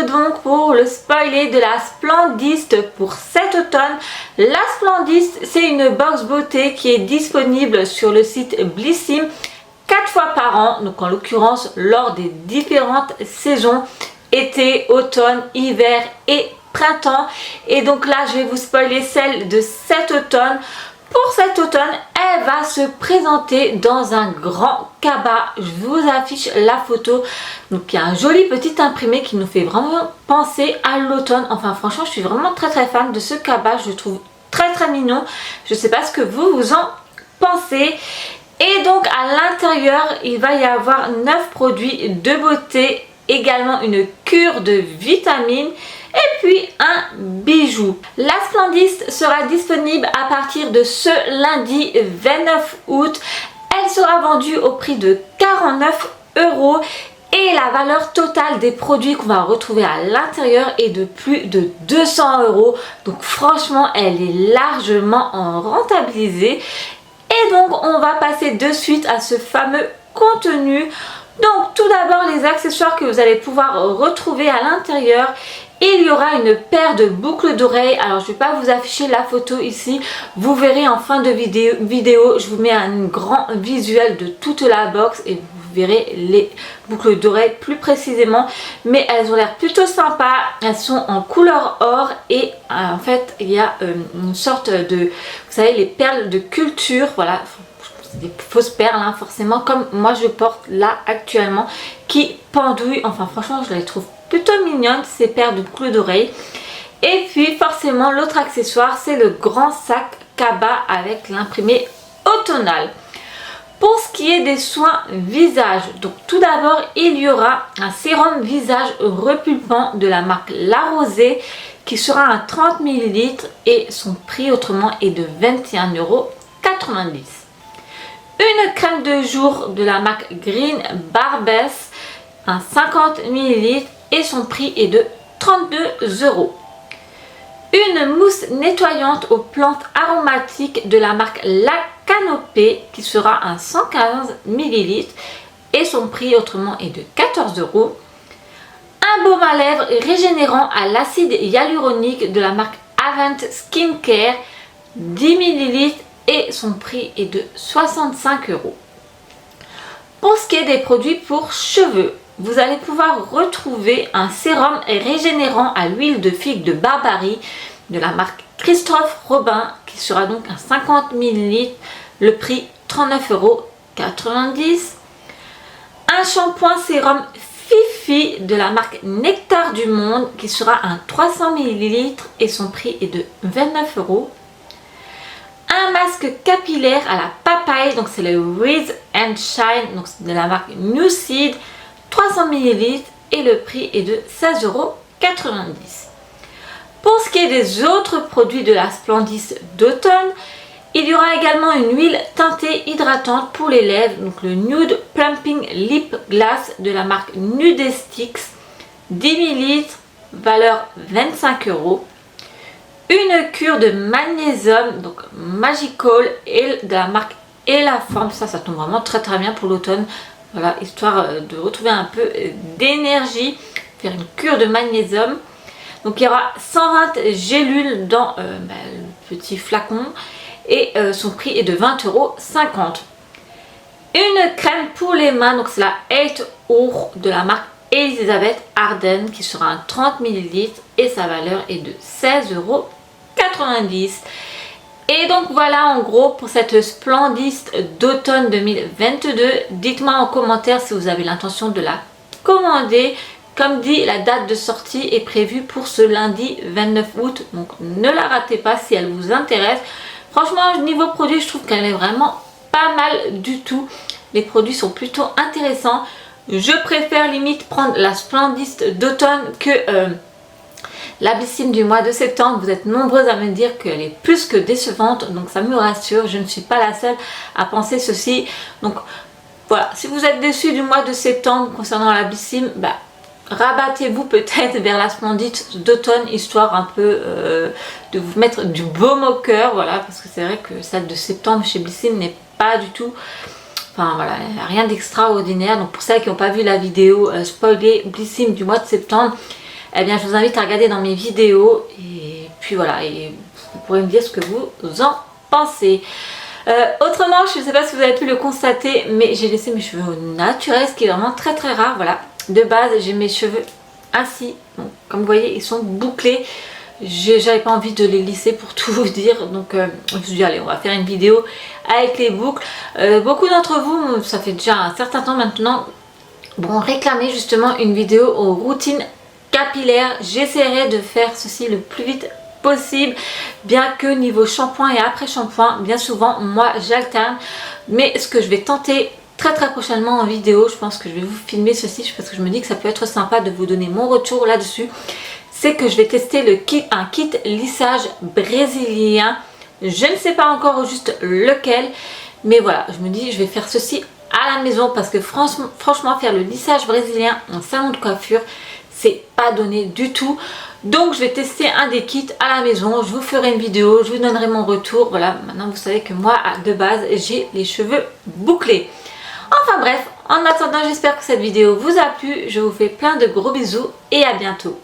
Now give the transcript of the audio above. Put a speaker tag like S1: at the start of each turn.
S1: retrouve donc pour le spoiler de la Splendiste pour cet automne. La Splendiste, c'est une box beauté qui est disponible sur le site Blissim 4 fois par an, donc en l'occurrence lors des différentes saisons, été, automne, hiver et printemps. Et donc là, je vais vous spoiler celle de cet automne. Pour cet automne, elle va se présenter dans un grand cabas. Je vous affiche la photo. Donc il y a un joli petit imprimé qui nous fait vraiment penser à l'automne. Enfin franchement, je suis vraiment très fan de ce cabas. Je le trouve très mignon. Je ne sais pas ce que vous en pensez. Et donc à l'intérieur, il va y avoir 9 produits de beauté. Également une cure de vitamines. Et puis un bijou. La Splendiste sera disponible à partir de ce lundi 29 août. Elle sera vendue au prix de 49 € et la valeur totale des produits qu'on va retrouver à l'intérieur est de plus de 200 €. Donc franchement, elle est largement rentabilisée. Et donc on va passer de suite à ce fameux contenu. Donc tout d'abord les accessoires que vous allez pouvoir retrouver à l'intérieur. Il y aura une paire de boucles d'oreilles. Alors je ne vais pas vous afficher la photo ici. Vous verrez en fin de vidéo, je vous mets un grand visuel de toute la box et vous verrez les boucles d'oreilles plus précisément. Mais elles ont l'air plutôt sympas. Elles sont en couleur or et en fait il y a une sorte de, vous savez, les perles de culture, voilà. Des fausses perles hein, forcément, comme moi je porte là actuellement, qui pendouillent. Enfin franchement je les trouve plutôt mignonnes ces paires de boucles d'oreilles. Et puis forcément l'autre accessoire, c'est le grand sac cabas avec l'imprimé automnal. Pour ce qui est des soins visage, donc tout d'abord il y aura un sérum visage repulpant de la marque La Rosée qui sera à 30 ml et son prix autrement est de 21,90 €. Une crème de jour de la marque Green Barbess, un 50 ml et son prix est de 32 €. Une mousse nettoyante aux plantes aromatiques de la marque La Canopée qui sera un 115 ml et son prix autrement est de 14 €. Un baume à lèvres régénérant à l'acide hyaluronique de la marque Avent Skincare, 10 ml et son prix est de 65 €. Pour ce qui est des produits pour cheveux, vous allez pouvoir retrouver un sérum régénérant à l'huile de figue de Barbarie de la marque Christophe Robin qui sera donc un 50 ml, le prix 39,90 €. Un shampoing sérum Fifi de la marque Nectar du Monde qui sera un 300 ml et son prix est de 29 €. Un masque capillaire à la papaye, donc c'est le Rise and Shine, donc de la marque New Seed, 300 ml et le prix est de 16,90 €. Pour ce qui est des autres produits de la Splendiste d'automne, il y aura également une huile teintée hydratante pour les lèvres, donc le Nude Plumping Lip Glass de la marque Nudestix, 10 ml, valeur 25 €. Une cure de magnésium, donc Magical et de la marque Elaform, ça tombe vraiment très bien pour l'automne. Voilà, histoire de retrouver un peu d'énergie, faire une cure de magnésium. Donc il y aura 120 gélules dans le petit flacon et son prix est de 20,50 €. Une crème pour les mains, donc c'est la 8 Hour de la marque Elisabeth Arden qui sera un 30 ml et sa valeur est de 16,90 €. Et donc voilà en gros pour cette Splendiste d'automne 2022. Dites-moi en commentaire si vous avez l'intention de la commander. Comme dit, la date de sortie est prévue pour ce lundi 29 août. Donc ne la ratez pas si elle vous intéresse. Franchement, niveau produit, je trouve qu'elle est vraiment pas mal du tout. Les produits sont plutôt intéressants. Je préfère limite prendre la Splendiste d'automne que la Blissim du mois de septembre. Vous êtes nombreuses à me dire qu'elle est plus que décevante, donc ça me rassure, je ne suis pas la seule à penser ceci. Donc voilà, si vous êtes déçus du mois de septembre concernant la Blissim, rabattez-vous peut-être vers la Splendiste d'automne, histoire un peu de vous mettre du baume au cœur, voilà, parce que c'est vrai que celle de septembre chez Blissim n'est pas du tout... Enfin voilà, il n'y a rien d'extraordinaire. Donc pour celles qui n'ont pas vu la vidéo spoiler Blissim du mois de septembre, eh bien je vous invite à regarder dans mes vidéos et puis voilà, et vous pourrez me dire ce que vous en pensez. Autrement, je ne sais pas si vous avez pu le constater, mais j'ai laissé mes cheveux naturels, ce qui est vraiment très très rare. Voilà, de base j'ai mes cheveux ainsi, donc, comme vous voyez ils sont bouclés. J'avais pas envie de les lisser pour tout vous dire, donc je me suis dit allez, on va faire une vidéo avec les boucles. Beaucoup d'entre vous, ça fait déjà un certain temps maintenant, bon, réclamez justement une vidéo aux routines capillaires. J'essaierai de faire ceci le plus vite possible, bien que niveau shampoing et après shampoing, bien souvent moi j'alterne, mais ce que je vais tenter très prochainement en vidéo, je pense que je vais vous filmer ceci parce que je me dis que ça peut être sympa de vous donner mon retour là-dessus, c'est que je vais tester un kit lissage brésilien. Je ne sais pas encore juste lequel, mais voilà, je me dis je vais faire ceci à la maison parce que franchement faire le lissage brésilien en salon de coiffure, c'est pas donné du tout. Donc je vais tester un des kits à la maison, je vous ferai une vidéo, je vous donnerai mon retour. Voilà, maintenant vous savez que moi de base j'ai les cheveux bouclés. Enfin bref, en attendant, j'espère que cette vidéo vous a plu. Je vous fais plein de gros bisous et à bientôt.